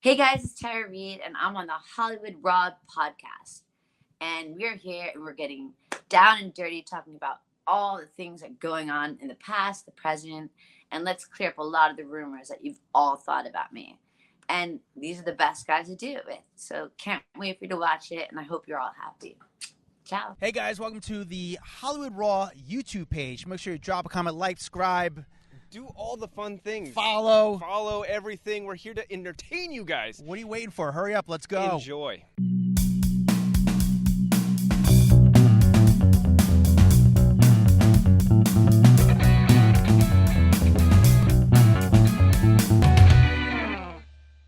Hey guys, it's Tara Reid, and I'm on the Hollywood Raw podcast. And we're here and we're getting down and dirty talking about all the things that are going on in the past, the present, and let's clear up a lot of the rumors that you've all thought about me. And these are the best guys to do it with. So can't wait for you to watch it, and I hope you're all happy. Ciao. Hey guys, welcome to the Hollywood Raw YouTube page. Make sure you drop a comment, like, subscribe, do all the fun things. follow everything. We're here to entertain you guys. What are you waiting for? Hurry up, let's go. Enjoy.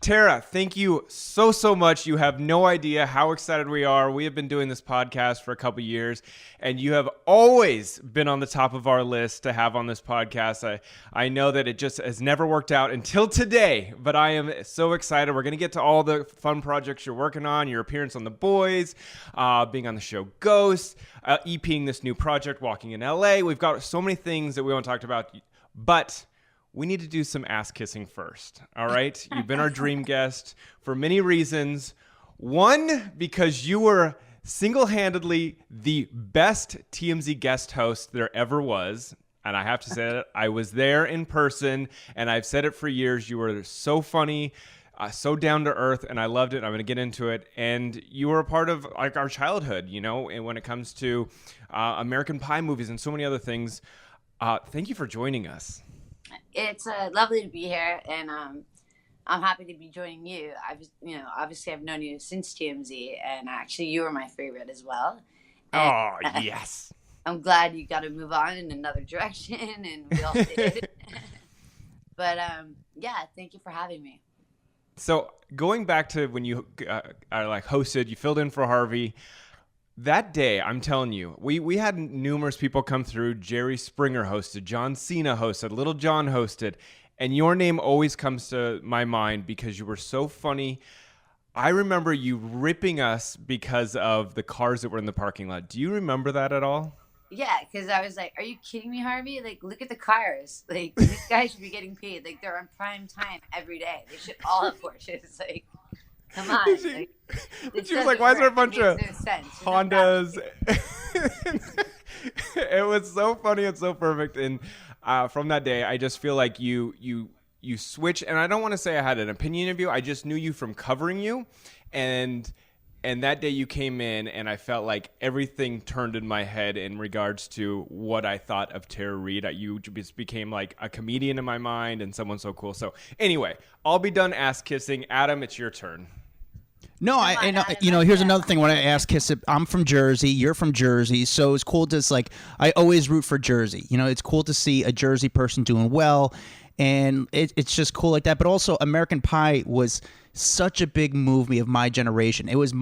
Tara, thank you so much. You have no idea how excited we are. We have been doing this podcast for a couple years, and you have always been on the top of our list to have on this podcast. I know that it just has never worked out until today, but I am so excited. We're going to get to all the fun projects you're working on, your appearance on The Boys, being on the show Ghost, EPing this new project, Walking in LA. We've got so many things that we want to talk about, but we need to do some ass kissing first. All right. You've been our dream guest for many reasons. One, because you were single-handedly the best TMZ guest host there ever was. And I have to say that I was there in person, and I've said it for years. You were so funny, so down to earth, and I loved it. I'm going to get into it. And you were a part of like our childhood, you know, and when it comes to American Pie movies and so many other things. Thank you for joining us. It's lovely to be here, and I'm happy to be joining you. Obviously I've known you since TMZ, and actually you were my favorite as well. And, yes. I'm glad you got to move on in another direction, and we all did. But yeah, thank you for having me. So going back to when you hosted, you filled in for Harvey. That day, I'm telling you, we had numerous people come through. Jerry Springer hosted, John Cena hosted, Little John hosted, and your name always comes to my mind because you were so funny. I remember you ripping us because of the cars that were in the parking lot. Do you remember that at all? Yeah, because I was like, are you kidding me, Harvey? Like, look at the cars. Like, these guys should be getting paid. Like, they're on prime time every day. They should all have Porsches. Like, come on. She was like, why is there a bunch of Hondas? It was so funny and so perfect. And from that day, I just feel like you switch. And I don't want to say I had an opinion of you. I just knew you from covering you. And that day you came in, and I felt like everything turned in my head in regards to what I thought of Tara Reid. You just became like a comedian in my mind and someone so cool. So anyway, I'll be done ass kissing. Adam, it's your turn. No, here's another thing when I ask Kiss it. I'm from Jersey, you're from Jersey, so it's cool to I always root for Jersey. You know, it's cool to see a Jersey person doing well, and it's just cool like that. But also, American Pie was such a big movie of my generation. It was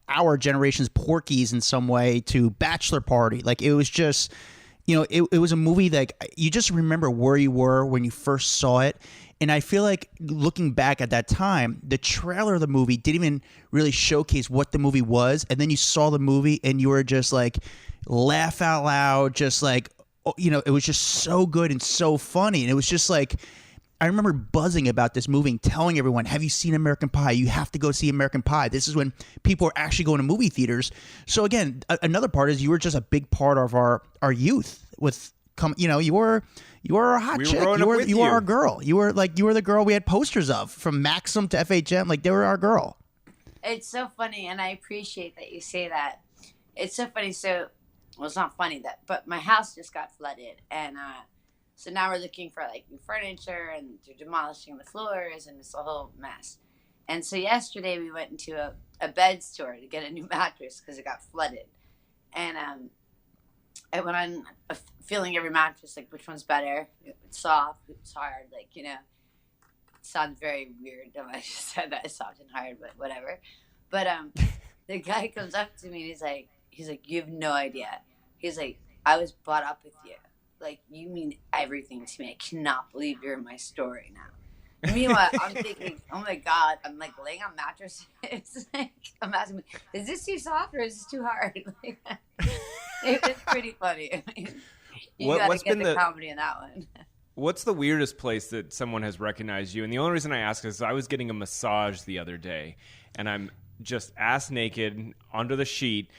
our generation's Porky's in some way to Bachelor Party. Like, it was just, it was a movie that you just remember where you were when you first saw it. And I feel like looking back at that time, the trailer of the movie didn't even really showcase what the movie was. And then you saw the movie and you were just like, laugh out loud, just like, it was just so good and so funny. And it was just like, I remember buzzing about this movie and telling everyone, have you seen American Pie? You have to go see American Pie. This is when people were actually going to movie theaters. So again, another part is you were just a big part of our youth you were a hot chick. You were our girl. You were the girl we had posters of, from Maxim to FHM. Like, they were our girl. It's so funny, and I appreciate that you say that. It's so funny. So, well, it's not funny but my house just got flooded, and so now we're looking for like new furniture, and they're demolishing the floors, and it's a whole mess. And so yesterday we went into a bed store to get a new mattress because it got flooded, and I went on feeling every mattress, like which one's better. It's soft, it's hard, it sounds very weird if I just said that, it's soft and hard, but whatever. But the guy comes up to me and he's like, you have no idea. He's like, I was brought up with you. Like, you mean everything to me. I cannot believe you're in my story now. Meanwhile, I'm thinking, oh my God, I'm like laying on mattresses. Like, I'm asking, is this too soft or is this too hard? It's pretty funny. I mean, you gotta get the comedy in that one. What's the weirdest place that someone has recognized you? And the only reason I ask is I was getting a massage the other day, and I'm just ass naked under the sheet,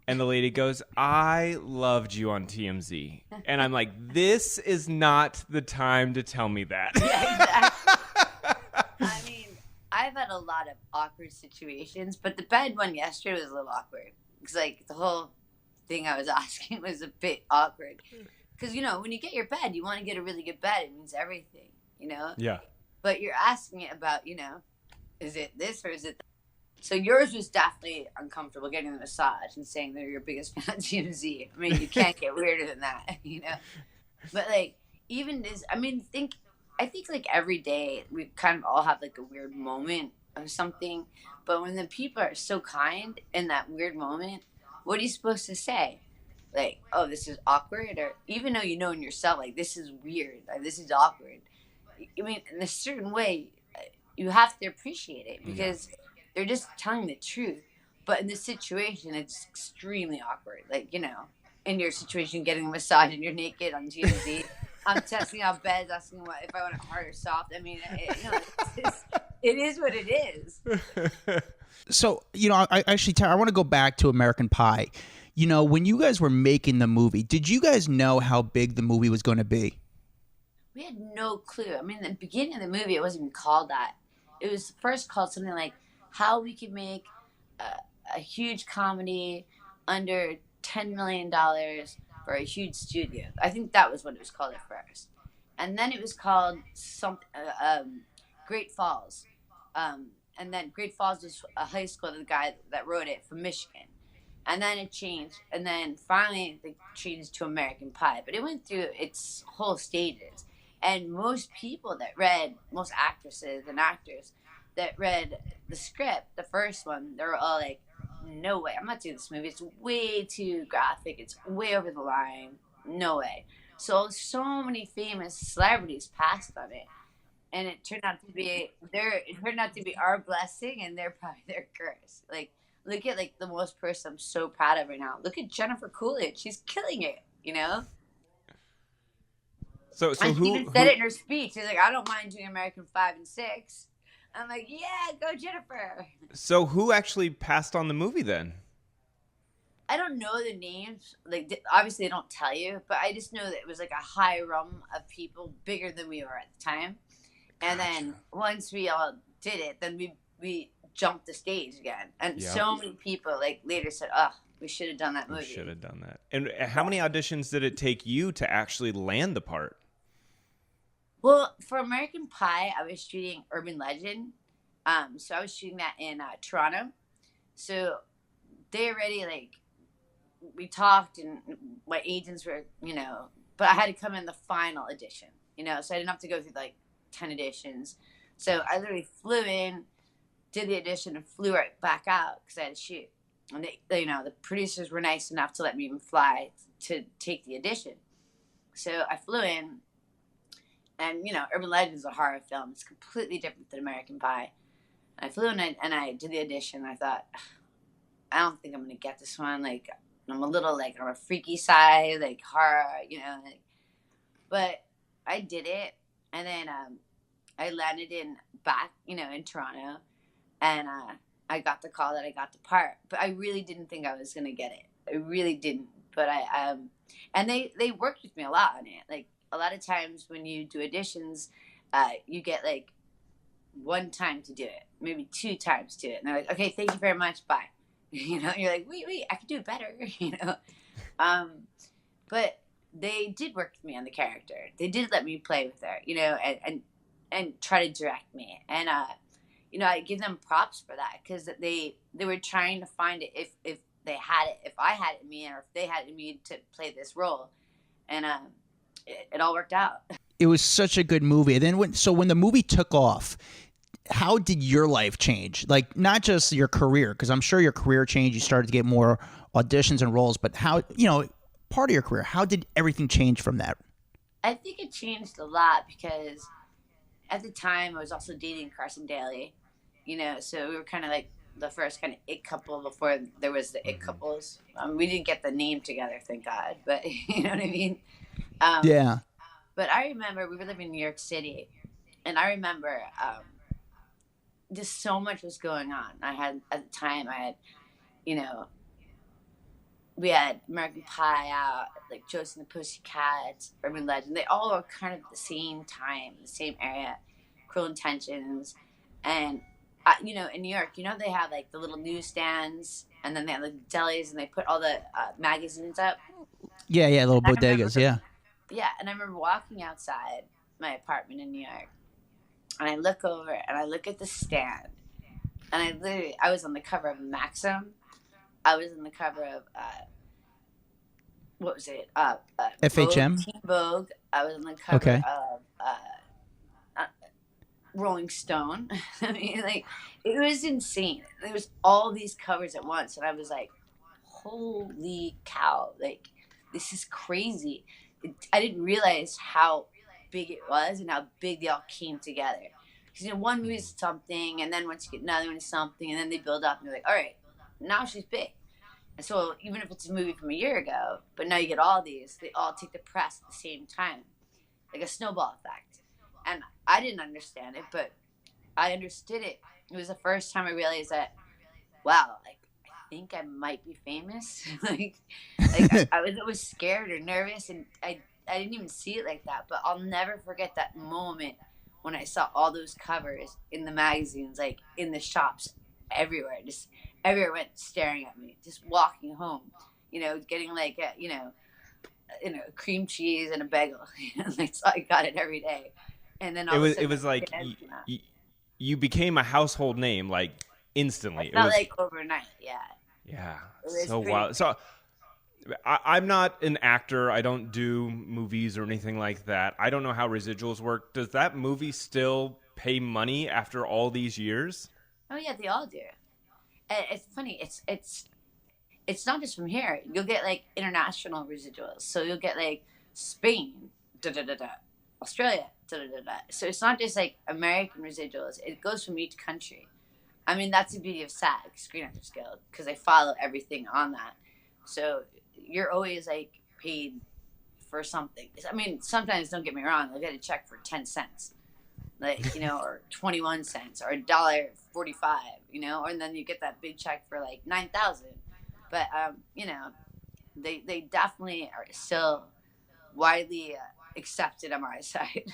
and the lady goes, "I loved you on TMZ." And I'm like, this is not the time to tell me that. Yeah, exactly. I mean, I've had a lot of awkward situations, but the bed one yesterday was a little awkward. Because, like, the whole thing I was asking was a bit awkward. Because, you know, when you get your bed, you want to get a really good bed. It means everything, you know? Yeah. But you're asking it about, you know, is it this or is it that? So yours was definitely uncomfortable getting the massage and saying they're your biggest fan of TMZ. I mean, you can't get weirder than that, you know? But, like, even this, I mean, I think like every day we kind of all have like a weird moment of something. But when the people are so kind in that weird moment, what are you supposed to say? Like, oh, this is awkward? Or even though you know in yourself, like, this is weird, like, this is awkward. I mean, in a certain way, you have to appreciate it because they're just telling the truth. But in this situation, it's extremely awkward. Like, you know, in your situation, getting a massage and you're naked on TMZ. I'm testing out beds, asking if I want it hard or soft. I mean, it is what it is. So, you know, Tara, I want to go back to American Pie. You know, when you guys were making the movie, did you guys know how big the movie was going to be? We had no clue. I mean, the beginning of the movie, it wasn't even called that. It was first called something like how we could make a huge comedy under $10 million for a huge studio. I think that was what it was called at first. And then it was called Great Falls. And then Great Falls was a high school, the guy that wrote it from Michigan. And then it changed. And then finally they changed to American Pie. But it went through its whole stages. And most actresses and actors that read the script, the first one, they were all like, no way, I'm not doing this movie. It's way too graphic. It's way over the line. No way. So many famous celebrities passed on it. And it turned out to be our blessing and they're probably their curse. Like, look at like the most person I'm so proud of right now. Look at Jennifer Coolidge. She's killing it, you know? So and she even said it in her speech. She's like, I don't mind doing American 5 and 6. I'm like, yeah, go Jennifer. So who actually passed on the movie then? I don't know the names. Like, obviously they don't tell you, but I just know that it was like a high rung of people bigger than we were at the time. And then once we all did it, then we jumped the stage again. And so many people like later said, oh, we should have done that movie. We should have done that. And how many auditions did it take you to actually land the part? Well, for American Pie, I was shooting Urban Legend. So I was shooting that in Toronto. So they already, like, we talked and my agents were, you know, but I had to come in the final audition, you know, so I didn't have to go through, like, 10 auditions. So I literally flew in, did the audition, and flew right back out because I had to shoot. And, they, you know, the producers were nice enough to let me even fly to take the audition. So I flew in. And, you know, Urban Legend is a horror film. It's completely different than American Pie. I flew in and I did the audition. I thought, I don't think I'm going to get this one. Like, I'm a little, like, on a freaky side, like, horror, you know. Like, but I did it. And then I landed in Toronto. And I got the call that I got the part. But I really didn't think I was going to get it. I really didn't. But and they worked with me a lot on it. Like, a lot of times when you do auditions, you get like one time to do it, maybe 2 times to it. And they're like, okay, thank you very much. Bye. You know, you're like, wait, I can do it better. You know? But they did work with me on the character. They did let me play with her, you know, and try to direct me. And, you know, I give them props for that because they were trying to find it if they had it, if I had it in me or if they had it in me to play this role. And, it all worked out. It was such a good movie. And then when the movie took off, how did your life change? Like, not just your career, because I'm sure your career changed. You started to get more auditions and roles, but how, you know, part of your career, how did everything change from that? I think it changed a lot because at the time I was also dating Carson Daly, you know, so we were kind of like the first kind of it couple before there was the it couples. We didn't get the name together, thank God, but you know what I mean? Yeah. But I remember we were living in New York City, and I remember just so much was going on. I had at the time, I had, you know, we had American Pie out, like Josie and the Pussycats, Urban Legend. They all were kind of at the same time, the same area, Cruel Intentions, and in New York, they have like the little newsstands, and then they have like delis, and they put all the magazines up. Yeah, little And bodegas, yeah. Yeah, and I remember walking outside my apartment in New York, and I look over and I look at the stand, and I was on the cover of Maxim. I was on the cover of what was it? FHM? Vogue, Teen Vogue. I was on the cover of Rolling Stone. I mean, like, it was insane. There was all these covers at once, and I was like, holy cow, like, this is crazy. I didn't realize how big it was and how big they all came together. Because, one movie is something, and then once you get another one is something, and then they build up, and you're like, all right, now she's big. And so even if it's a movie from a year ago, but now you get all these, they all take the press at the same time, like a snowball effect. And I didn't understand it, but I understood it. It was the first time I realized that, wow, like, I think I might be famous. I was scared or nervous, and I didn't even see it like that. But I'll never forget that moment when I saw all those covers in the magazines, like in the shops, everywhere. Just everywhere went staring at me. Just walking home, getting like cream cheese and a bagel. So I got it every day. And then it was like you became a household name like instantly. It was like overnight. Yeah, so wild. So I'm not an actor. I don't do movies or anything like that. I don't know how residuals work. Does that movie still pay money after all these years? Oh yeah, they all do. It's funny. It's not just from here. You'll get like international residuals. So you'll get like Spain, Australia, So it's not just like American residuals. It goes from each country. I mean, that's the beauty of SAG, Screen Actors Guild, because they follow everything on that. So you're always like paid for something. I mean, sometimes, don't get me wrong, they'll get a check for 10 cents, or 21 cents, or $1.45, and then you get that big check for like 9,000. But they definitely are still widely accepted on my side.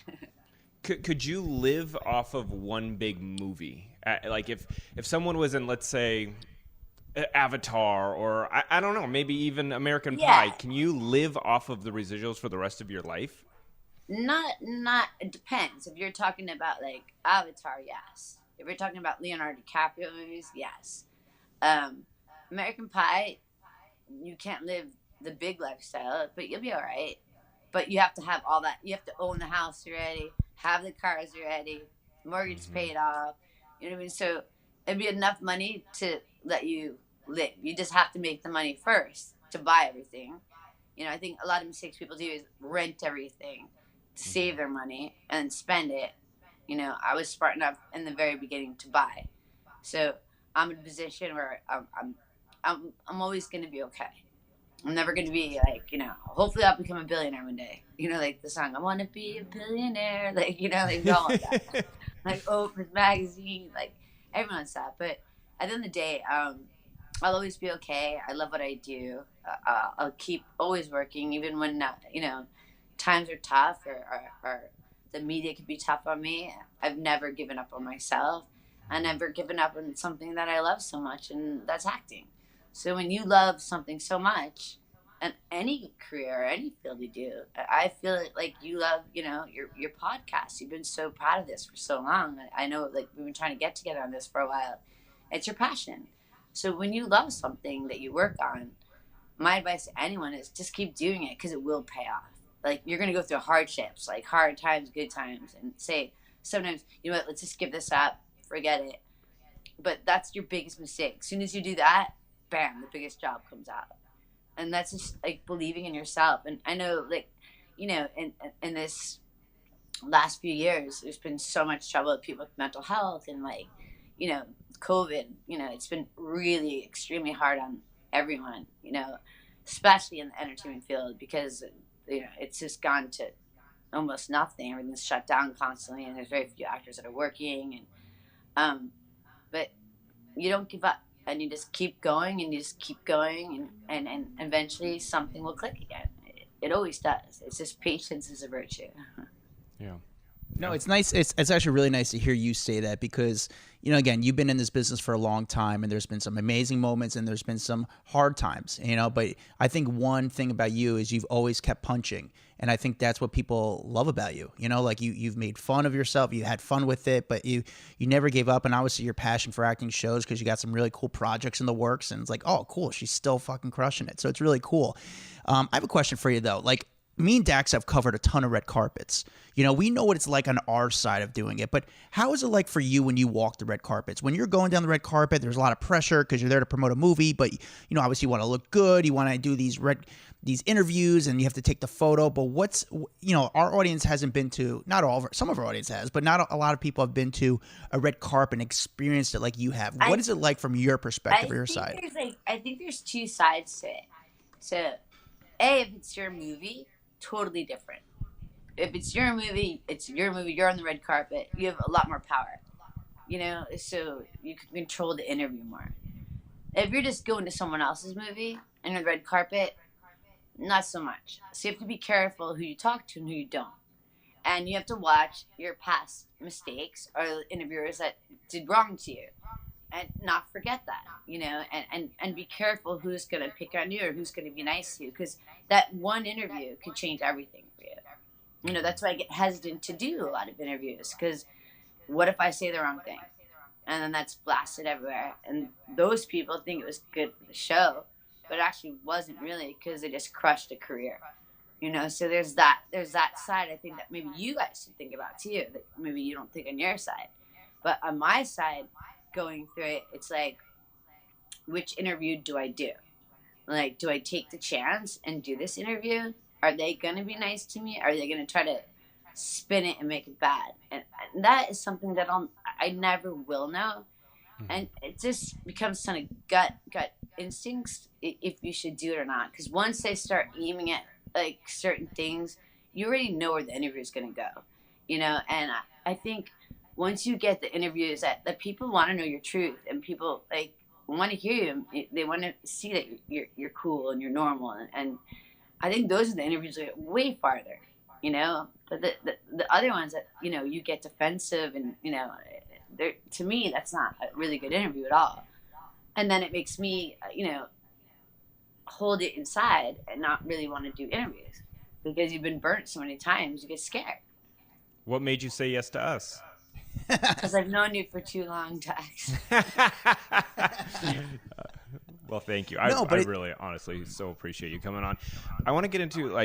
Could you live off of one big movie? Like if someone was in, let's say, Avatar, or I don't know, maybe even American Pie, can you live off of the residuals for the rest of your life? Not. It depends. If you're talking about like Avatar, yes. If you're talking about Leonardo DiCaprio movies, yes. American Pie, you can't live the big lifestyle, but you'll be all right. But you have to have all that. You have to own the house already, have the cars already, mortgage paid off. You know what I mean? So it'd be enough money to let you live. You just have to make the money first to buy everything. I think a lot of mistakes people do is rent everything to save their money and spend it. I was smart enough in the very beginning to buy. So I'm in a position where I'm always going to be okay. I'm never going to be like, hopefully I'll become a billionaire one day. Like the song, I want to be a billionaire. Like, like all of that. Like Oprah's magazine, like everyone's that. But at the end of the day, I'll always be okay. I love what I do. I'll keep always working, even when, times are tough or the media can be tough on me. I've never given up on myself. I've never given up on something that I love so much, and that's acting. So when you love something so much, and any career or any field you do, I feel like you love, your podcast. You've been so proud of this for so long. I know, like, we've been trying to get together on this for a while. It's your passion. So when you love something that you work on, my advice to anyone is just keep doing it, because it will pay off. Like, you're going to go through hardships, like hard times, good times, and say sometimes, let's just give this up, forget it. But that's your biggest mistake. As soon as you do that, bam, the biggest job comes out. And that's just like believing in yourself. And I know, like, in this last few years, there's been so much trouble with people with mental health and, like, COVID, it's been really extremely hard on everyone, especially in the entertainment field, because, it's just gone to almost nothing. Everything's shut down constantly, and there's very few actors that are working. But you don't give up, and you just keep going, and you just keep going, and eventually something will click again. It always does. It's just patience is a virtue. Yeah. No, it's nice. It's actually really nice to hear you say that because, again, you've been in this business for a long time and there's been some amazing moments and there's been some hard times, but I think one thing about you is you've always kept punching. And I think that's what people love about you. Like you've made fun of yourself. You had fun with it, but you never gave up. And obviously your passion for acting shows because you got some really cool projects in the works. And it's like, oh, cool. She's still fucking crushing it. So it's really cool. I have a question for you, though. Like, me and Dax have covered a ton of red carpets. We know what it's like on our side of doing it, but how is it like for you when you walk the red carpets? When you're going down the red carpet, there's a lot of pressure because you're there to promote a movie, but obviously you want to look good, you want to do these interviews, and you have to take the photo. But our audience hasn't been to, not all of some of our audience has, but not a lot of people have been to a red carpet and experienced it like you have. What is it like from your perspective or your side? I think there's two sides to it. So, if it's your movie, totally different. If it's your movie, you're on the red carpet, you have a lot more power, so you can control the interview more. If you're just going to someone else's movie and on the red carpet, not so much. So you have to be careful who you talk to and who you don't. And you have to watch your past mistakes or interviewers that did wrong to you and not forget that, and be careful who's going to pick on you or who's going to be nice to you, because that one interview can change everything for you. That's why I get hesitant to do a lot of interviews, because what if I say the wrong thing? And then that's blasted everywhere. And those people think it was good for the show, but it actually wasn't really, because they just crushed a career. So there's that side I think that maybe you guys should think about too, that maybe you don't think on your side. But on my side, going through it, it's like, which interview do I do? Like, do I take the chance and do this interview? Are they going to be nice to me? Are they going to try to spin it and make it bad? And that is something that I never will know. And it just becomes kind of gut instincts if you should do it or not. Because once they start aiming at like certain things, you already know where the interview is going to go. And I think once you get the interviews that people want to know your truth, and people like want to hear you, they want to see that you're cool and you're normal, and I think those are the interviews that get way farther, but the other ones that you get defensive and to me that's not a really good interview at all, and then it makes me hold it inside and not really want to do interviews because you've been burnt so many times, you get scared. What made you say yes to us? Because I've known you for too long, Dax. Well, thank you. I really, honestly, so appreciate you coming on. I want to get into,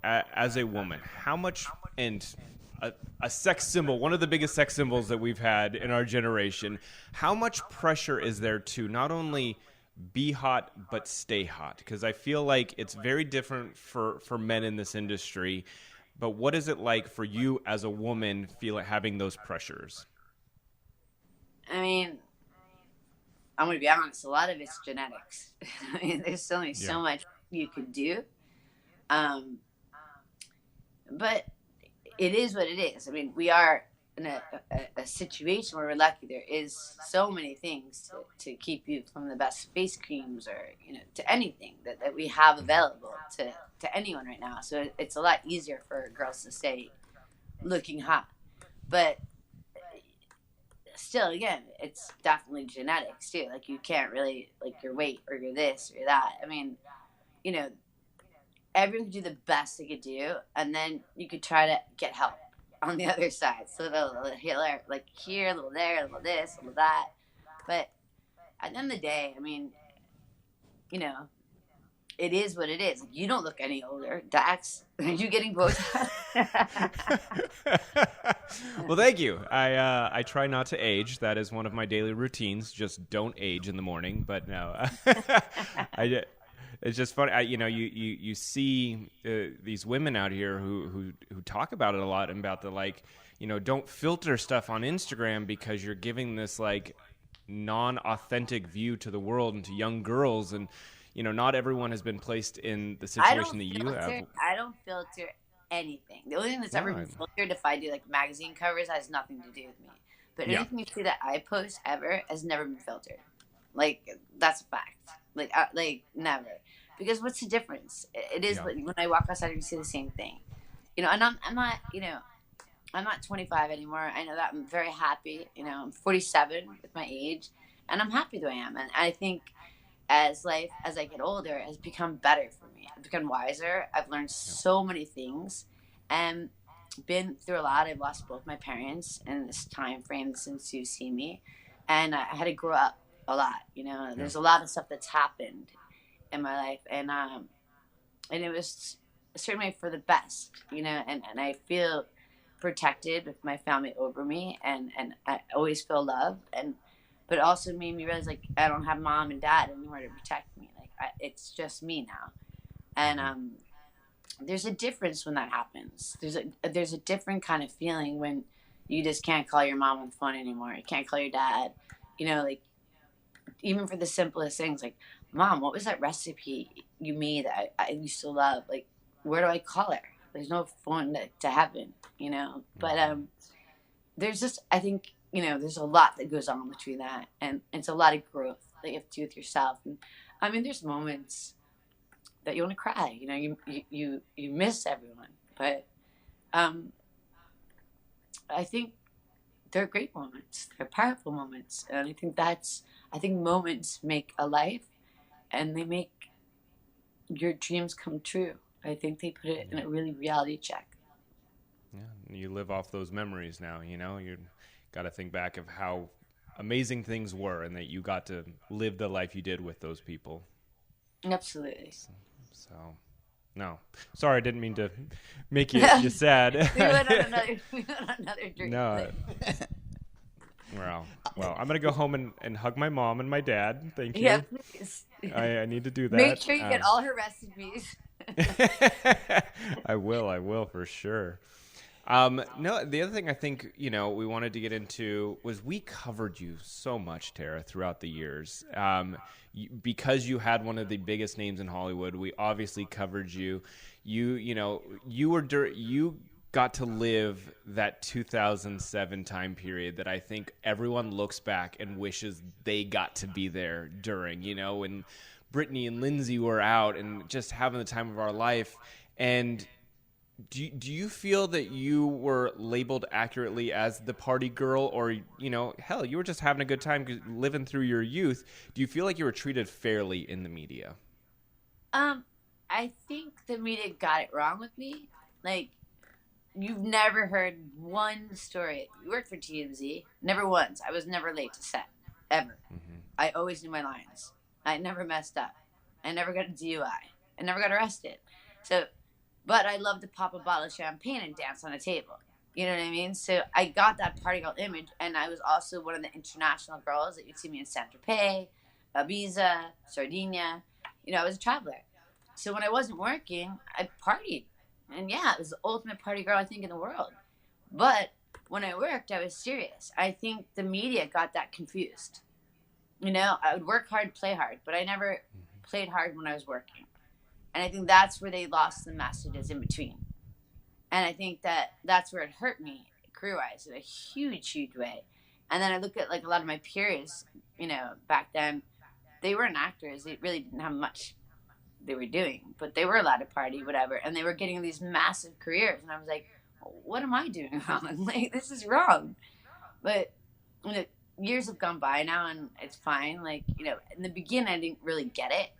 as a woman, how much, and a sex symbol, one of the biggest sex symbols that we've had in our generation, how much pressure is there to not only be hot, but stay hot? Because I feel like it's very different for men in this industry. But what is it like for you as a woman having those pressures? I mean, I'm going to be honest, a lot of it's genetics. I mean, there's only so much you could do. But it is what it is. I mean, we are in a situation where we're lucky. There is so many things to keep you from the best face creams or, to anything that we have available to anyone right now. So it's a lot easier for girls to stay looking hot. But still, again, it's definitely genetics too. Like, you can't really, your weight or your this or that. I mean, everyone could do the best they could do, and then you could try to get help on the other side. So a little here, a little there, a little this, a little that. But at the end of the day, I mean, it is what it is. You don't look any older. Dax, are you getting Botox? Well, thank you. I try not to age. That is one of my daily routines. Just don't age in the morning. But no, it's just funny. You see these women out here who talk about it a lot, and about the don't filter stuff on Instagram because you're giving this non-authentic view to the world and to young girls, and not everyone has been placed in the situation that you have. I don't filter anything. The only thing that's ever been filtered, if I do like magazine covers, has nothing to do with me. But anything you see that I post ever has never been filtered. Like, that's a fact. Like never. Because what's the difference? It is like, when I walk outside, you see the same thing. You know, and I'm not, you know, I'm not 25 anymore. I know that. I'm very happy. You know, I'm 47 with my age, and I'm happy the way I am. And I think as I get older, has become better for me. I've become wiser. I've learned so many things, and been through a lot. I've lost both my parents in this time frame since you've seen me, and I had to grow up a lot. You know, there's a lot of stuff that's happened in my life, and it was certainly for the best. You know, and I feel protected with my family over me, and I always feel love, but it also made me realize, like, I don't have mom and dad anymore to protect me. Like, it's just me now. And there's a difference when that happens. There's a different kind of feeling when you just can't call your mom on the phone anymore. You can't call your dad. You know, like, even for the simplest things, like, Mom, what was that recipe you made that I used to love? Like, where do I call her? There's no phone to heaven, you know? But there's just, I think, you know, there's a lot that goes on between that. And it's a lot of growth that you have to do with yourself. And I mean, there's moments that you want to cry. You know, you miss everyone. But I think they're great moments. They're powerful moments. And I think moments make a life, and they make your dreams come true. I think they put it in a really reality check. Yeah, you live off those memories now, you know? You got to think back of how amazing things were, and that you got to live the life you did with those people. Absolutely. So no. Sorry, I didn't mean to make you sad. we went on another drink. No. Well, I'm going to go home and hug my mom and my dad. Thank you. Yeah, please. I need to do that. Make sure you get all her recipes. I will for sure. No, the other thing I think, you know, we wanted to get into was we covered you so much, Tara, throughout the years. Because you had one of the biggest names in Hollywood, we obviously covered you. You got to live that 2007 time period that I think everyone looks back and wishes they got to be there during, you know, when Brittany and Lindsay were out and just having the time of our life. And do you feel that you were labeled accurately as the party girl, or, you know, hell, you were just having a good time living through your youth? Do you feel like you were treated fairly in the media? I think the media got it wrong with me. Like, you've never heard one story. You worked for TMZ. Never once. I was never late to set, ever. Mm-hmm. I always knew my lines. I never messed up. I never got a DUI. I never got arrested. So, but I loved to pop a bottle of champagne and dance on a table. You know what I mean? So I got that party girl image, and I was also one of the international girls that you'd see me in Saint-Tropez, Ibiza, Sardinia. You know, I was a traveler. So when I wasn't working, I partied. And yeah, it was the ultimate party girl, I think, in the world. But when I worked, I was serious. I think the media got that confused. You know, I would work hard, play hard, but I never played hard when I was working. And I think that's where they lost the messages in between. And I think that's where it hurt me career-wise in a huge, huge way. And then I look at, like, a lot of my peers, you know, back then, they weren't actors. They really didn't have much they were doing, but they were allowed to party, whatever, and they were getting these massive careers. And I was like, what am I doing wrong? Like, this is wrong. But, you know, years have gone by now, and it's fine. Like, you know, in the beginning, I didn't really get it.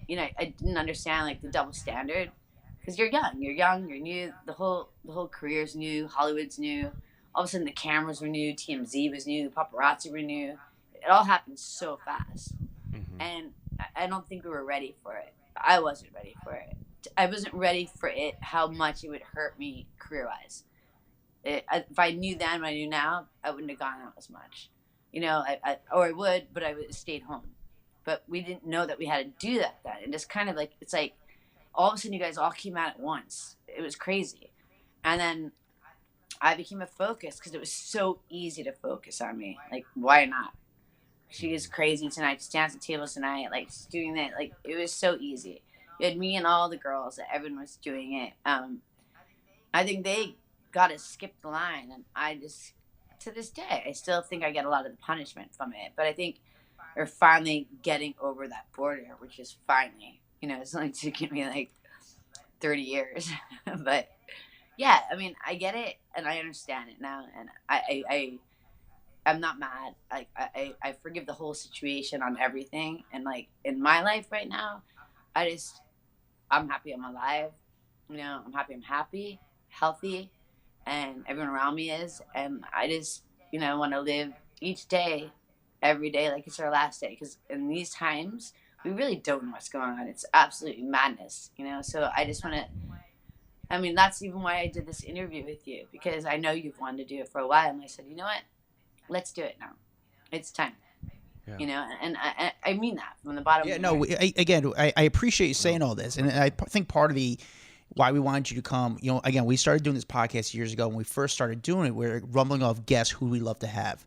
You know, I didn't understand, like, the double standard, because you're young, you're new, the whole career's new, Hollywood's new, all of a sudden the cameras were new, TMZ was new, paparazzi were new. It all happened so fast. Mm-hmm. And I don't think we were ready for it. I wasn't ready for it. I wasn't ready for it, how much it would hurt me career-wise. If I knew then what I knew now, I wouldn't have gone out as much. You know, I would, but I would have stayed home. But we didn't know that we had to do that then. And it's kind of like, it's like, all of a sudden you guys all came out at once. It was crazy. And then I became a focus because it was so easy to focus on me. Like, why not? She is crazy tonight. She danced at tables tonight. Like, she's doing that. Like, it was so easy. You had me and all the girls. Everyone was doing it. I think they got to skip the line, and I just, to this day, I still think I get a lot of the punishment from it. But I think we're finally getting over that border, which is finally, it's only taken me like 30 years. But yeah, I mean, I get it and I understand it now, and I'm not mad. Like I forgive the whole situation on everything, and like in my life right now, I'm happy I'm alive. I'm happy, healthy, and everyone around me is, and I just want to live each day, every day like it's our last day, because in these times we really don't know what's going on. It's absolutely madness, so I just want to. I mean, that's even why I did this interview with you, because I know you've wanted to do it for a while, and I said, you know what, let's do it now. It's time. Yeah. And I mean that from the bottom of my heart. I appreciate you saying all this, and I think part of the why we wanted you to come, again, we started doing this podcast years ago. When we first started doing it, we were rumbling off guests who we love to have.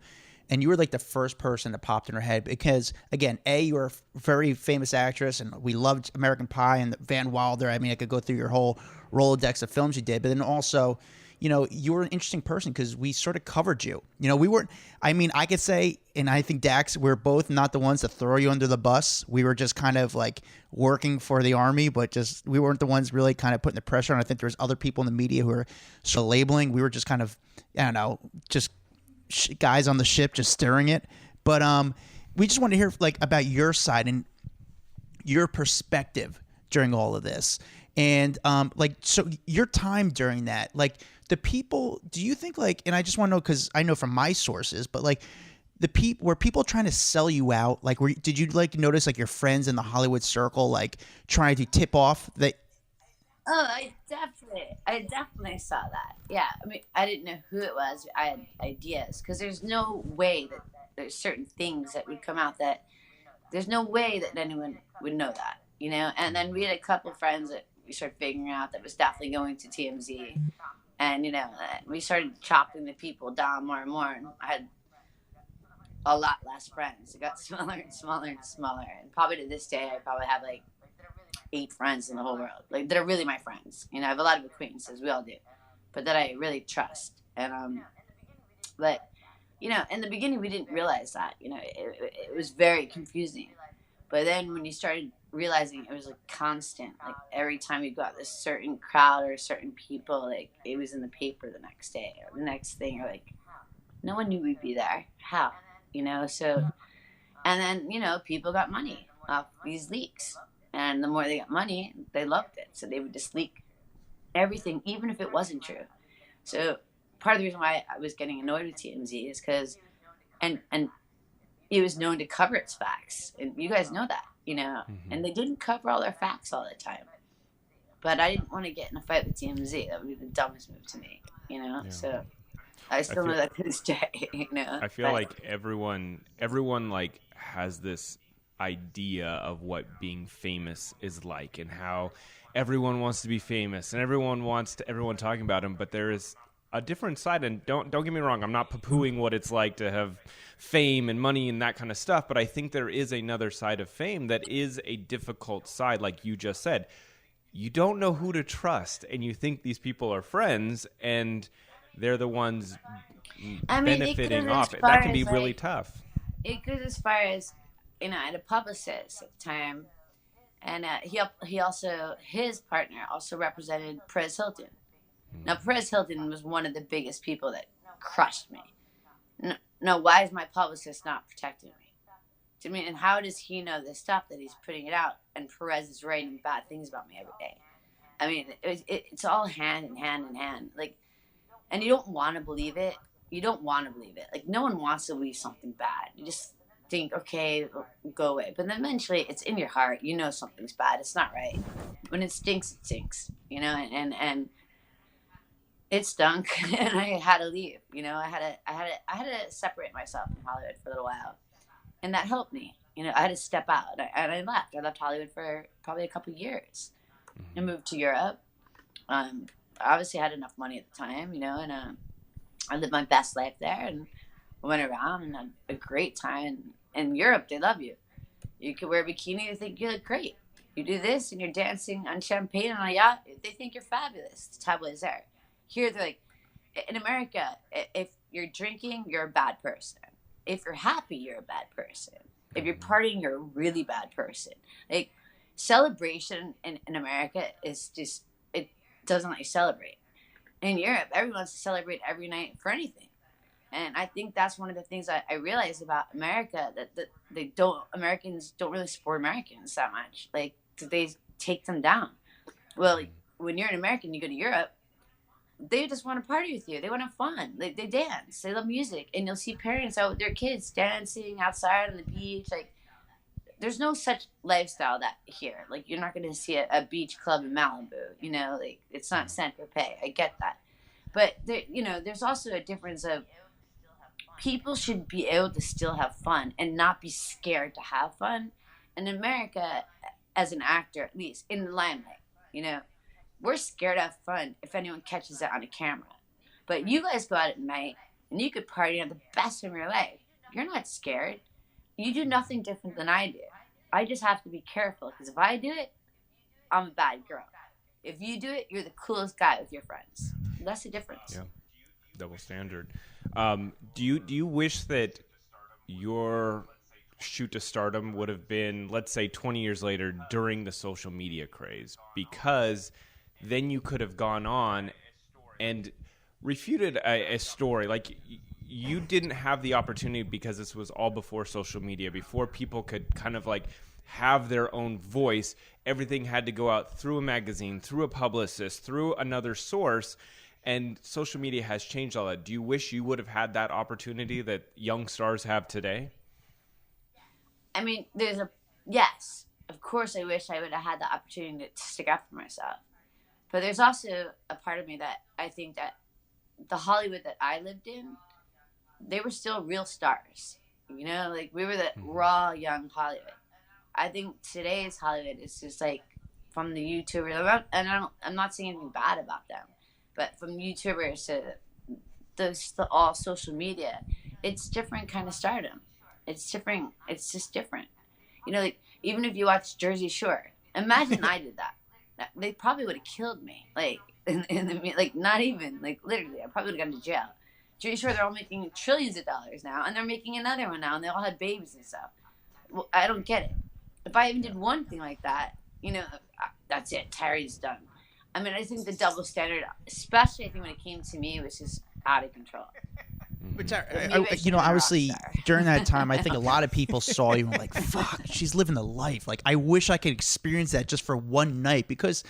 And you were like the first person that popped in our head because, again, you're a very famous actress, and we loved American Pie and Van Wilder. I mean, I could go through your whole Rolodex of films you did, but then also, you were an interesting person because we sort of covered you. We weren't, I mean, I could say, and I think Dax, we're both not the ones to throw you under the bus. We were just kind of like working for the Army, but just, we weren't the ones really kind of putting the pressure on. I think there's other people in the media who are sort of labeling. We were just kind of, I don't know, just guys on the ship just stirring it. But we just want to hear like about your side and your perspective during all of this. And so your time during that, like the people, do you think like, and I just want to know, because I know from my sources, but like were people trying to sell you out? Like, did you like notice like your friends in the Hollywood circle like trying to tip off that? Oh, I definitely saw that. Yeah, I mean, I didn't know who it was. I had ideas, because there's no way that there's certain things that would come out that there's no way that anyone would know that, And then we had a couple of friends that we started figuring out that was definitely going to TMZ, and we started chopping the people down more and more. And I had a lot less friends. It got smaller and smaller and smaller, and probably to this day, I probably have like 8 friends in the whole world, like that are really my friends. I have a lot of acquaintances, we all do, but that I really trust. And but in the beginning we didn't realize that. It was very confusing. But then when you started realizing it was like constant, like every time you got this certain crowd or certain people, like it was in the paper the next day or the next thing, or like no one knew we'd be there. How? So, and then people got money off these leaks. And the more they got money, they loved it. So they would just leak everything, even if it wasn't true. So part of the reason why I was getting annoyed with TMZ is because, and it was known to cover its facts. And you guys know that, Mm-hmm. And they didn't cover all their facts all the time. But I didn't want to get in a fight with TMZ. That would be the dumbest move to me, Yeah. So I still know that to this day, I feel like everyone like has this idea of what being famous is like, and how everyone wants to be famous and everyone talking about him, but there is a different side. And don't get me wrong, I'm not poo-pooing what it's like to have fame and money and that kind of stuff, but I think there is another side of fame that is a difficult side. Like you just said, you don't know who to trust, and you think these people are friends and they're the ones benefiting off it. That can be really tough. It goes as far as, I had a publicist at the time, and he also, his partner also represented Perez Hilton. Now, Perez Hilton was one of the biggest people that crushed me. No, why is my publicist not protecting me? And how does he know this stuff that he's putting it out, and Perez is writing bad things about me every day? I mean, it's all hand in hand. Like, and you don't want to believe it. Like, no one wants to believe something bad. You just think, okay, go away. But then eventually it's in your heart. Something's bad. It's not right. When it stinks, it stinks, and it stunk, and I had to leave. I had to separate myself from Hollywood for a little while, and that helped me. I had to step out, and I left. I left Hollywood for probably a couple of years. I moved to Europe. Obviously I had enough money at the time, and I lived my best life there, and I went around and had a great time. In Europe, they love you. You can wear a bikini, they think you look great. You do this, and you're dancing on champagne on a yacht, they think you're fabulous. The tabloids there. Here they're like, in America, if you're drinking, you're a bad person. If you're happy, you're a bad person. If you're partying, you're a really bad person. Like, celebration in America is just, it doesn't let you celebrate. In Europe, everyone wants to celebrate every night for anything. And I think that's one of the things I realized about America, that Americans don't really support Americans that much. Like, they take them down. Well, when you're an American, you go to Europe, they just want to party with you. They want to have fun. They dance. They love music. And you'll see parents out with their kids dancing outside on the beach. Like, there's no such lifestyle that here. Like, you're not going to see a beach club in Malibu. You know, like, it's not Saint-Tropez. I get that. But, there's also a difference of people should be able to still have fun and not be scared to have fun. In America, as an actor, at least, in the limelight, we're scared to have fun if anyone catches it on a camera. But you guys go out at night and you could party on the best of your life. You're not scared. You do nothing different than I do. I just have to be careful, because if I do it, I'm a bad girl. If you do it, you're the coolest guy with your friends. That's the difference. Yeah, double standard. Do you wish that your shoot to stardom would have been, let's say, 20 years later during the social media craze? Because then you could have gone on and refuted a story. Like, you didn't have the opportunity because this was all before social media, before people could kind of like have their own voice. Everything had to go out through a magazine, through a publicist, through another source. And social media has changed all that. Do you wish you would have had that opportunity that young stars have today? I mean, yes, of course I wish I would have had the opportunity to stick up for myself. But there's also a part of me that I think that the Hollywood that I lived in, they were still real stars. Like, we were the raw young Hollywood. I think today's Hollywood is just like, from the YouTubers, I'm not saying anything bad about them, but from YouTubers to all social media, it's different kind of stardom. It's different. It's just different. Like, even if you watch Jersey Shore, imagine I did that. They probably would have killed me. Like, not even, like, literally, I probably would have gone to jail. Jersey Shore, they're all making trillions of dollars now, and they're making another one now, and they all had babies and stuff. Well, I don't get it. If I even did one thing like that, that's it. Terry's done. I mean, I think the double standard, especially I think when it came to me, was just out of control. But obviously during that time, I think a lot of people saw you and were like, fuck, she's living the life. Like, I wish I could experience that just for one night, because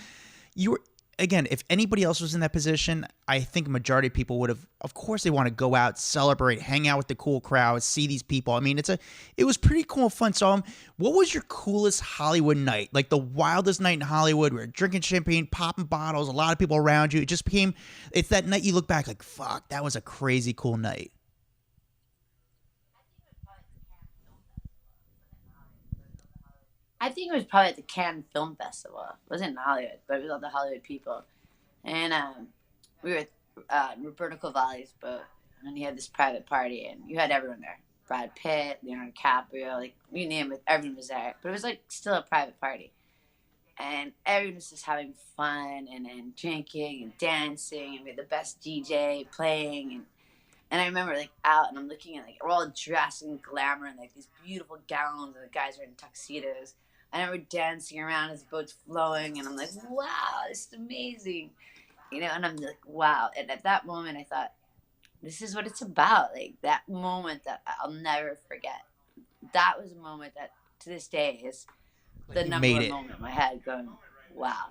you were, again, if anybody else was in that position, I think a majority of people would have, of course, they want to go out, celebrate, hang out with the cool crowd, see these people. I mean, it was pretty cool and fun. So what was your coolest Hollywood night? Like, the wildest night in Hollywood, where drinking champagne, popping bottles, a lot of people around you. It's that night you look back like, fuck, that was a crazy cool night. I think it was probably at the Cannes Film Festival. It wasn't in Hollywood, but it was all the Hollywood people. And we were at Roberto Cavalli's boat, and he had this private party, and you had everyone there. Brad Pitt, Leonardo DiCaprio, like, you name it, everyone was there. But it was, like, still a private party. And everyone was just having fun and drinking and dancing, and we had the best DJ playing. And I remember, like, out, and I'm looking at, like, we're all dressed in glamour and, like, these beautiful gowns, and the guys are in tuxedos. I remember dancing around as the boat's flowing, and I'm like, wow, this is amazing. And I'm like, wow. And at that moment, I thought, this is what it's about. Like, that moment that I'll never forget. That was a moment that, to this day, is the number one moment in my head, going, wow.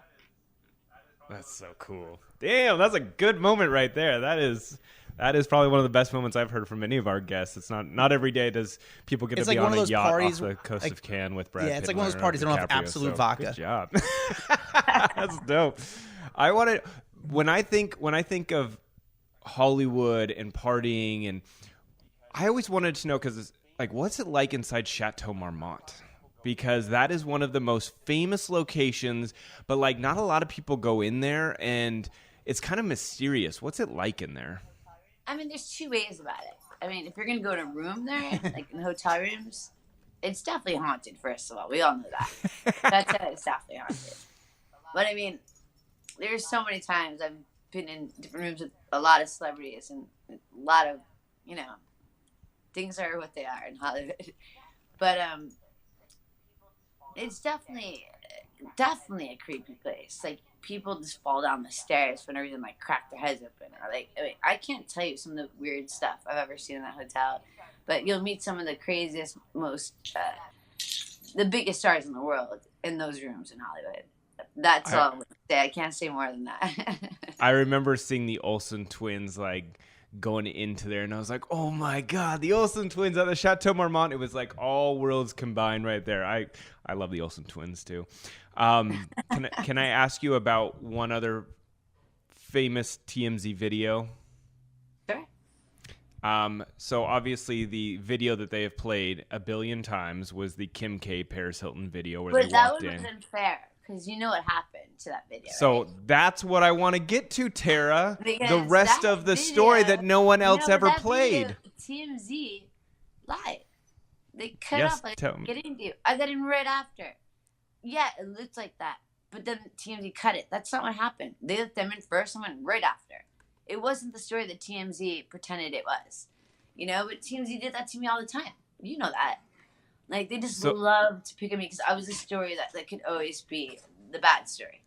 That's so cool. Damn, that's a good moment right there. That is probably one of the best moments I've heard from any of our guests. It's not every day does people get to be on a yacht off the coast of Cannes with Brad Pitt. Yeah, it's like one of those parties that don't have absolute vodka. Good job. That's dope. When I think of Hollywood and partying, and I always wanted to know, because like, what's it like inside Chateau Marmont? Because that is one of the most famous locations, but like, not a lot of people go in there, and it's kind of mysterious. What's it like in there? I mean, there's two ways about it. I mean, if you're going to go in a room there, like in hotel rooms, it's definitely haunted, first of all. We all know that. That's it. It's definitely haunted. But I mean, there's so many times I've been in different rooms with a lot of celebrities and a lot of, things are what they are in Hollywood. But it's definitely a creepy place. Like, people just fall down the stairs for no reason, like crack their heads open, or like, I can't tell you some of the weird stuff I've ever seen in that hotel. But you'll meet some of the craziest, most the biggest stars in the world in those rooms in Hollywood. That's all I'm going to say. I can't say more than that. I remember seeing the Olsen twins like going into there, and I was like, oh my God, the Olsen twins at the Chateau Marmont. It was like all worlds combined right there. I love the Olsen twins too. Can I ask you about one other famous TMZ video? Sure. So obviously the video that they have played a billion times was the Kim K Paris Hilton video where they walked in. But that one was unfair because you know what happened to that video. So right? That's what I want to get to, Tara. Because the rest of the video, story that no one else ever played. TMZ lied. They cut off like get into you. I got in right after. Yeah, it looked like that. But then TMZ cut it. That's not what happened. They let them in first and went right after. It wasn't the story that TMZ pretended it was. But TMZ did that to me all the time. You know that. Like, they just loved to pick on me because I was a story that could always be the bad story.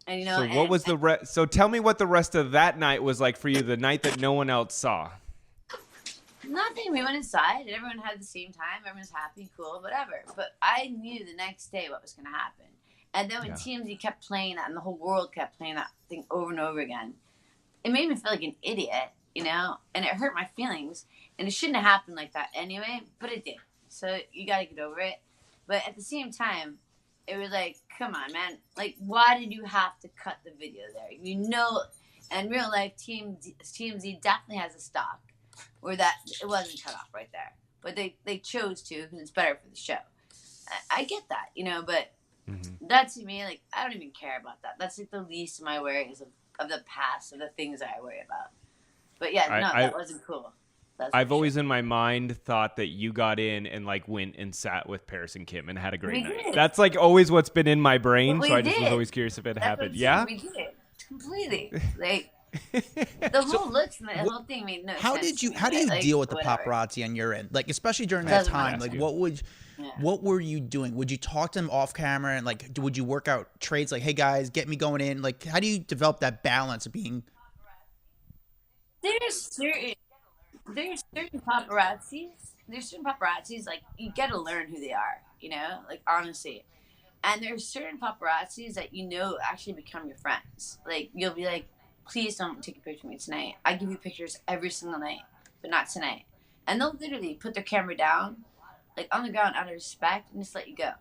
And, So what was the rest? So tell me what the rest of that night was like for you, the night that no one else saw. Nothing. We went inside and everyone had the same time. Everyone was happy, cool, whatever. But I knew the next day what was going to happen. And then when TMZ kept playing that and the whole world kept playing that thing over and over again, it made me feel like an idiot, and it hurt my feelings. And it shouldn't have happened like that anyway, but it did. So you got to get over it. But at the same time, it was like, come on, man. Like, why did you have to cut the video there? In real life, TMZ definitely has a stock where that it wasn't cut off right there. But they chose to because it's better for the show. I get that, but that to me, like, I don't even care about that. That's like the least of my worries of the past, of the things that I worry about. But yeah, that wasn't cool. I've always in my mind thought that you got in and like went and sat with Paris and Kim and had a great night. Did. That's like always what's been in my brain. So I just did. was always curious if it happened. Yeah, we did completely. Like the whole looks and the whole thing made no sense. How do you deal with the paparazzi on your end? Like, especially during that time, like what were you doing? Would you talk to them off camera and like, would you work out trades? Like, hey guys, get me going in. Like, how do you develop that balance of being? There's certain paparazzis. Like, you gotta learn who they are, like, honestly. And there's certain paparazzis that actually become your friends. Like, you'll be like, please don't take a picture of me tonight. I give you pictures every single night, but not tonight. And they'll literally put their camera down, like, on the ground out of respect and just let you go.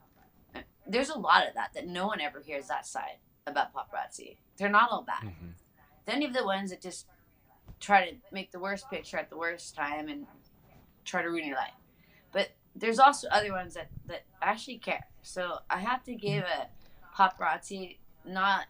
There's a lot of that no one ever hears that side about paparazzi. They're not all bad. Mm-hmm. Then you have the ones that just try to make the worst picture at the worst time and try to ruin your life. But there's also other ones that actually care. So I have to give a paparazzi not,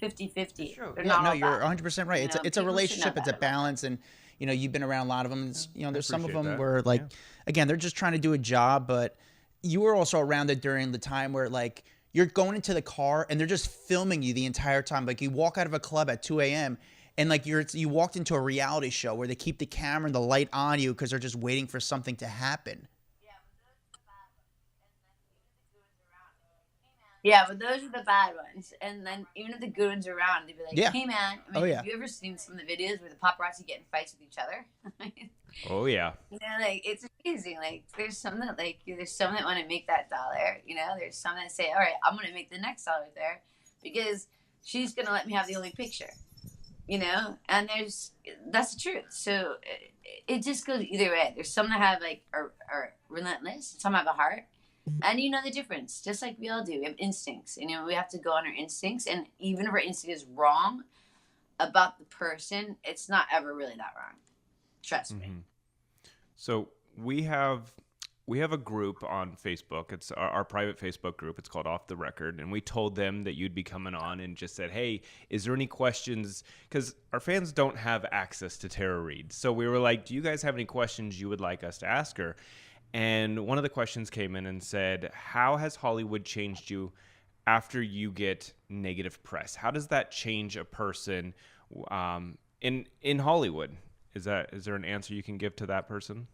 50-50. Sure. Yeah, you're 100% right. It's a relationship. It's a balance. And, you've been around a lot of them. And, there's some of them where, like, again, they're just trying to do a job. But you were also around it during the time where, like, you're going into the car and they're just filming you the entire time. Like, you walk out of a club at 2 a.m. and like you walked into a reality show where they keep the camera and the light on you because they're just waiting for something to happen. Yeah, but those are the bad ones. And then even if the good ones are around, they'd be like, hey, man. Have you ever seen some of the videos where the paparazzi get in fights with each other? Oh, yeah. Like, it's amazing. Like, there's some that, want to make that dollar. There's some that say, all right, I'm going to make the next dollar there because she's going to let me have the only picture. And that's the truth. So it just goes either way. There's some that have are relentless. Some have a heart. And you know the difference, just like we all do. We have instincts. We have to go on our instincts. And even if our instinct is wrong about the person, it's not ever really that wrong. Trust me. So we have a group on Facebook. It's our private Facebook group. It's called Off the Record. And we told them that you'd be coming on and just said, hey, is there any questions? Because our fans don't have access to Tara Reid. So we were like, do you guys have any questions you would like us to ask her? And one of the questions came in and said, how has Hollywood changed you after you get negative press? How does that change a person in Hollywood? Is there an answer you can give to that person?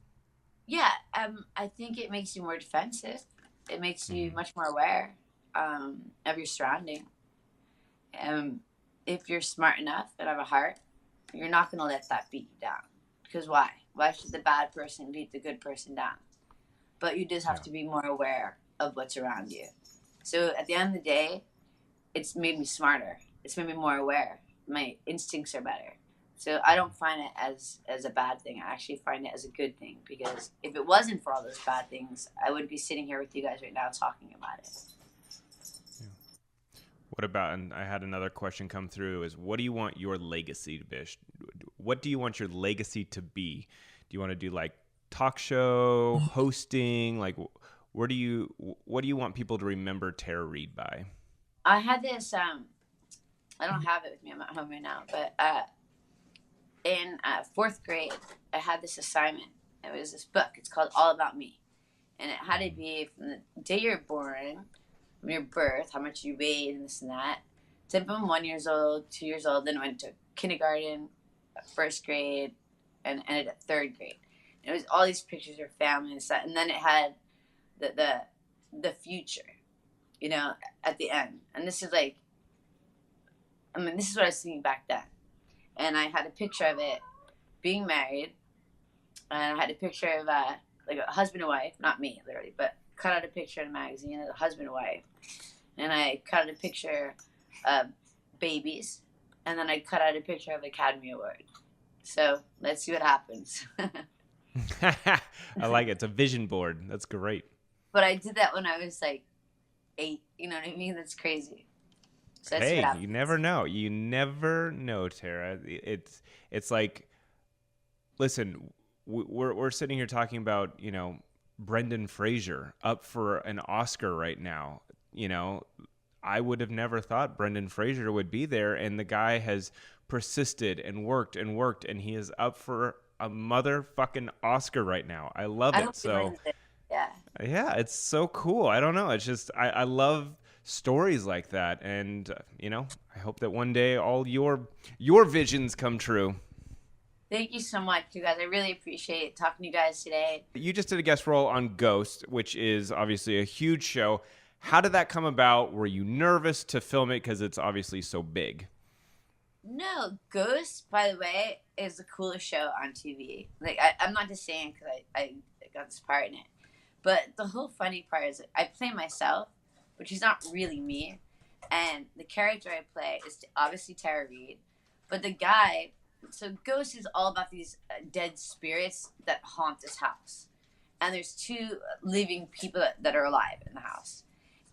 Yeah, I think it makes you more defensive. It makes you much more aware of your surrounding. If you're smart enough and have a heart, you're not going to let that beat you down. Because why? Why should the bad person beat the good person down? But you just have to be more aware of what's around you. So at the end of the day, it's made me smarter. It's made me more aware. My instincts are better. So I don't find it as a bad thing. I actually find it as a good thing, because if it wasn't for all those bad things, I would be sitting here with you guys right now talking about it. Yeah. What about, and I had another question come through, is what do you want your legacy to be? What do you want your legacy to be? Do you want to do like talk show, hosting? Like, what do you want people to remember Tara Reid by? I had this, I don't have it with me. I'm at home right now, but in fourth grade, I had this assignment. It was this book. It's called All About Me. And it had to be from the day you're born, from your birth, how much you weighed and this and that, to from 1 year old, 2 years old, then went to kindergarten, first grade, and ended at third grade. And it was all these pictures of your family and stuff. And then it had the future, you know, at the end. And this is like, I mean, this is what I was thinking back then. And I had a picture of it being married. And I had a picture of like a husband and wife, not me, literally, but cut out a picture in a magazine of a husband and wife. And I cut out a picture of babies. And then I cut out a picture of the Academy Award. So let's see what happens. I like it. It's a vision board. That's great. But I did that when I was like 8. You know what I mean? That's crazy. So hey, you never know. You never know, Tara. It's like, listen, we're sitting here talking about, you know, Brendan Fraser up for an Oscar right now. You know, I would have never thought Brendan Fraser would be there, and the guy has persisted and worked, and he is up for a motherfucking Oscar right now. I love it. So yeah, it's so cool. I don't know. It's just I love stories like that, and you know, I hope that one day all your visions come true. Thank you so much, you guys. I really appreciate talking to you guys today. You just did a guest role on Ghost, which is obviously a huge show. How did that come about? Were you nervous to film it because it's obviously so big? No, Ghost, by the way, is the coolest show on TV. Like, I'm not just saying because I got this part in it. But the whole funny part is I play myself, which is not really me. And the character I play is obviously Tara Reid. But the guy, so Ghost is all about these dead spirits that haunt this house. And there's 2 living people that are alive in the house.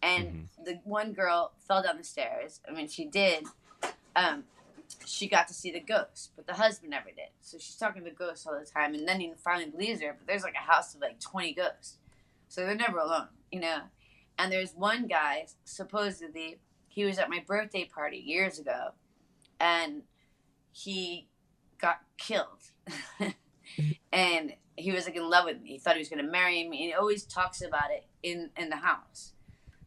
And the one girl fell down the stairs. I mean, she did. She got to see the ghost, but the husband never did. So she's talking to the ghost all the time, and then he finally believes her. But there's like a house of like 20 ghosts, so they're never alone, you know. And there's one guy, supposedly, he was at my birthday party years ago, and he got killed. And he was like in love with me. He thought he was going to marry me, and he always talks about it in the house.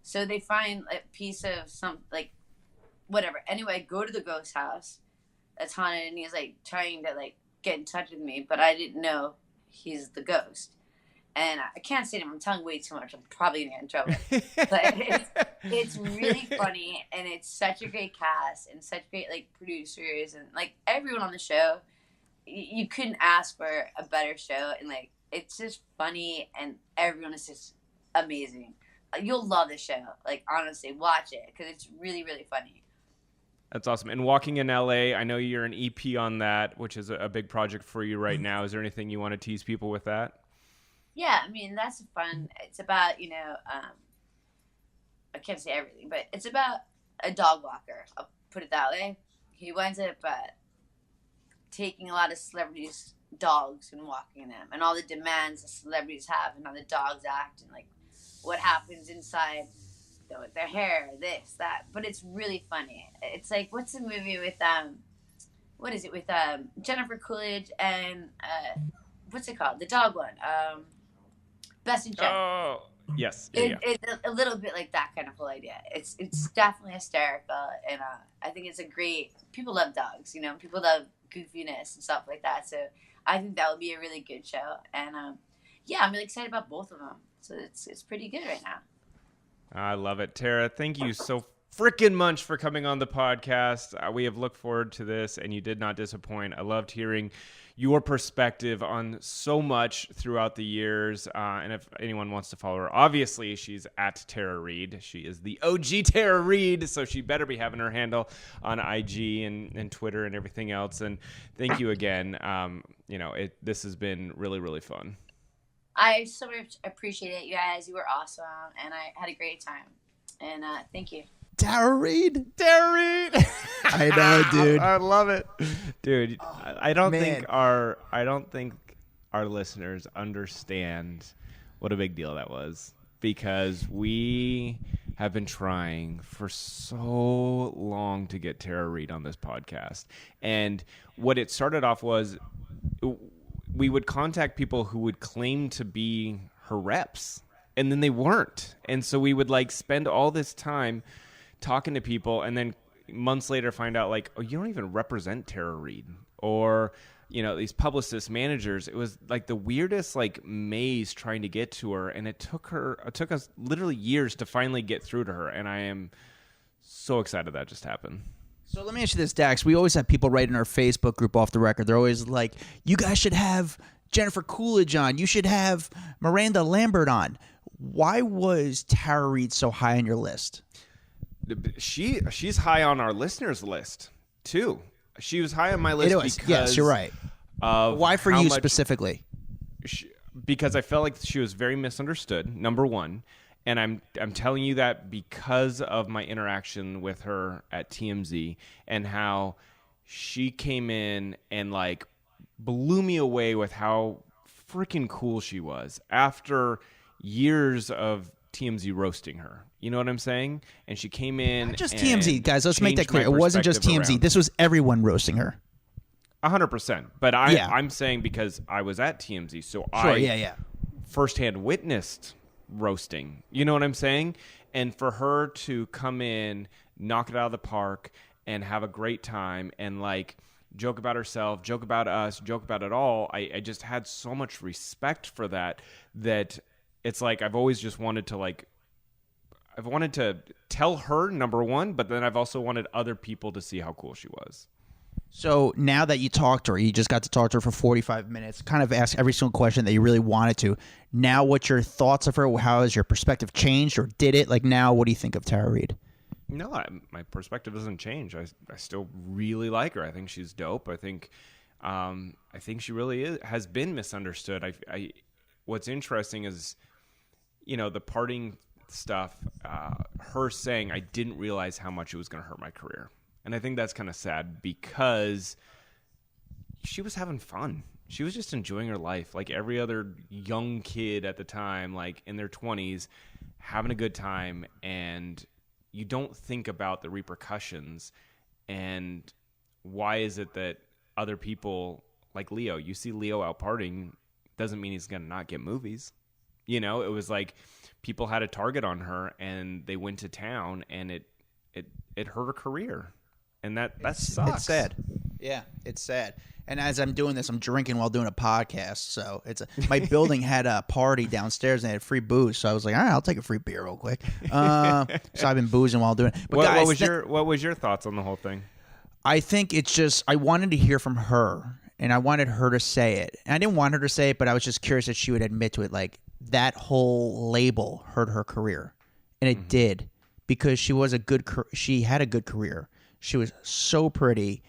So they find a piece of some, like, whatever. Anyway, I go to the ghost house that's haunted, and he's like trying to like get in touch with me, but I didn't know he's the ghost. And I can't say him. I'm telling way too much. I'm probably gonna get in trouble. But it's really funny, and it's such a great cast and such great like producers and like everyone on the show. You couldn't ask for a better show, and like it's just funny, and everyone is just amazing. You'll love the show. Like, honestly, watch it because it's really, really funny. That's awesome. And Walking in LA, I know you're an EP on that, which is a big project for you right now. Is there anything you want to tease people with that? Yeah, I mean, that's fun. It's about, you know, I can't say everything, but it's about a dog walker. I'll put it that way. He winds up taking a lot of celebrities' dogs and walking them, and all the demands the celebrities have, and how the dogs act, and like what happens inside, you know, with their hair, this, that. But it's really funny. It's like, what's the movie with what is it with Jennifer Coolidge and what's it called? The dog one. Best in Show. Oh, yes. Yeah, It's a little bit like that kind of whole idea. It's definitely hysterical, and I think it's a great. People love dogs, you know. People love goofiness and stuff like that. So I think that would be a really good show, and yeah, I'm really excited about both of them. So it's pretty good right now. I love it. Tara, thank you so freaking much for coming on the podcast. We have looked forward to this, and you did not disappoint. I loved hearing your perspective on so much throughout the years. And if anyone wants to follow her, obviously she's at Tara Reid. She is the OG Tara Reid, so she better be having her handle on IG and Twitter and everything else. And thank you again. This has been really, really fun. I so much appreciate it, you guys. You were awesome, and I had a great time. And thank you. Tara Reid. I know, dude. I love it, dude. I don't man. think our listeners understand what a big deal that was, because we have been trying for so long to get Tara Reid on this podcast, and what it started off was we would contact people who would claim to be her reps, and then they weren't, and so we would spend all this time talking to people, and then months later find out oh, you don't even represent Tara Reid, or these publicist managers. It was the weirdest maze trying to get to her, and it took us literally years to finally get through to her, and I am so excited that just happened. So let me ask you this, Dax. We always have people write in our Facebook group off the record. They're always like, you guys should have Jennifer Coolidge on. You should have Miranda Lambert on. Why was Tara Reid so high on your list? She's high on our listeners list too. She was high on my list because yes, you're right. Why for you specifically? Because I felt like she was very misunderstood. Number one, and I'm telling you that because of my interaction with her at TMZ and how she came in and blew me away with how freaking cool she was after years of TMZ roasting her. You know what I'm saying? And she came in. Not just TMZ, guys. Let's make that clear. It wasn't just TMZ. This was everyone roasting her. 100%. But I'm saying because I was at TMZ, so I firsthand witnessed roasting. You know what I'm saying? And for her to come in, knock it out of the park, and have a great time, and joke about herself, joke about us, joke about it all, I just had so much respect for that it's I've always just wanted to I've wanted to tell her, number one, but then I've also wanted other people to see how cool she was. So now that you talked to her, you just got to talk to her for 45 minutes, kind of ask every single question that you really wanted to. Now what's your thoughts of her? How has your perspective changed, or did it? Now what do you think of Tara Reid? No, my perspective doesn't change. I still really like her. I think she's dope. I think she really has been misunderstood. What's interesting is, the parting stuff, her saying, I didn't realize how much it was going to hurt my career. And I think that's kind of sad because she was having fun. She was just enjoying her life like every other young kid at the time, in their 20s, having a good time. And you don't think about the repercussions. And why is it that other people like Leo, you see Leo out partying, doesn't mean he's going to not get movies. It was people had a target on her, and they went to town, and it hurt her career, and that sucks. It's sad. Yeah, it's sad. And as I'm doing this, I'm drinking while doing a podcast. So my building had a party downstairs, and they had free booze. So I was like, all right, I'll take a free beer real quick. So I've been boozing while doing it. But what was your thoughts on the whole thing? I think it's just I wanted to hear from her, and I wanted her to say it. And I didn't want her to say it, but I was just curious that she would admit to it. That whole label hurt her career, and it did, because she had a good career. She was so pretty.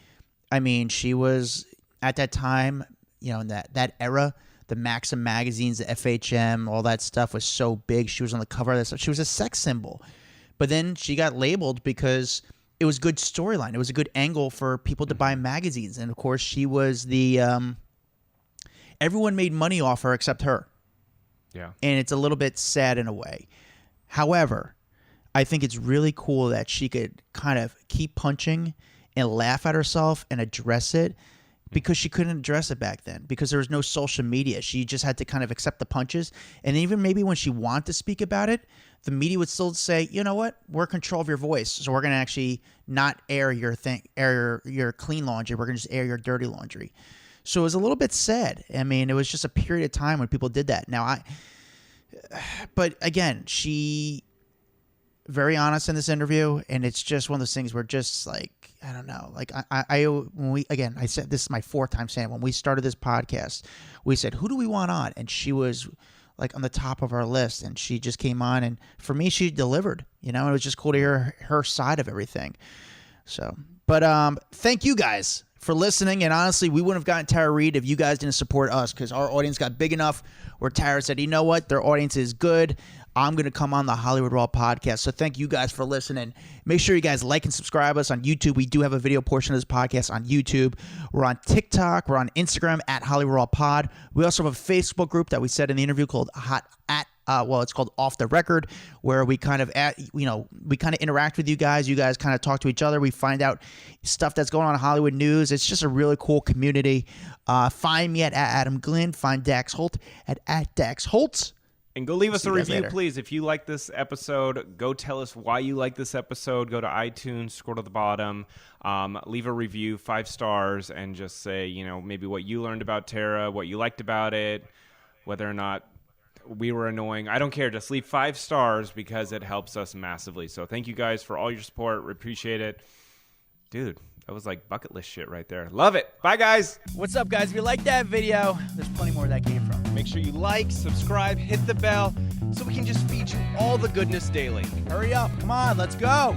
I mean, she was at that time, in that era, the Maxim magazines, the FHM, all that stuff was so big. She was on the cover of that stuff. She was a sex symbol. But then she got labeled because it was good storyline. It was a good angle for people to buy magazines. And of course, she was everyone made money off her except her. Yeah. And it's a little bit sad in a way. However, I think it's really cool that she could kind of keep punching and laugh at herself and address it, because she couldn't address it back then, because there was no social media. She just had to kind of accept the punches. And even maybe when she wanted to speak about it, the media would still say, you know what, we're in control of your voice, so we're going to actually not air your your clean laundry. We're going to just air your dirty laundry. So it was a little bit sad. I mean, it was just a period of time when people did that. But again, she very honest in this interview, and it's just one of those things where just like, I don't know, like I said, this is my fourth time saying it. When we started this podcast, we said, who do we want on? And she was like on the top of our list, and she just came on, and for me, she delivered, you know. It was just cool to hear her side of everything. So, but thank you guys for listening. And honestly, we wouldn't have gotten Tara Reid if you guys didn't support us, because our audience got big enough where Tara said, you know what, their audience is good. I'm going to come on the Hollywood Raw podcast. So thank you guys for listening. Make sure you guys like and subscribe us on YouTube. We do have a video portion of this podcast on YouTube. We're on TikTok. We're on Instagram at Hollywood Raw Pod. We also have a Facebook group that we said in the interview called it's called Off the Record, where we kind of interact with you guys. You guys kind of talk to each other. We find out stuff that's going on in Hollywood news. It's just a really cool community. Find me at Adam Glyn. Find Dax Holt at Dax Holt. And go leave us a review, please. If you like this episode, go tell us why you like this episode. Go to iTunes, scroll to the bottom, leave a review, 5 stars, and just say, you know, maybe what you learned about Tara, what you liked about it, whether or not we were annoying. I don't care. Just leave 5 stars because it helps us massively. So thank you guys for all your support. We appreciate it. Dude, that was like bucket list shit right there. Love it. Bye, guys. What's up, guys? If you like that video, there's plenty more where that came from. Make sure you like, subscribe, hit the bell so we can just feed you all the goodness daily. Hurry up. Come on. Let's go.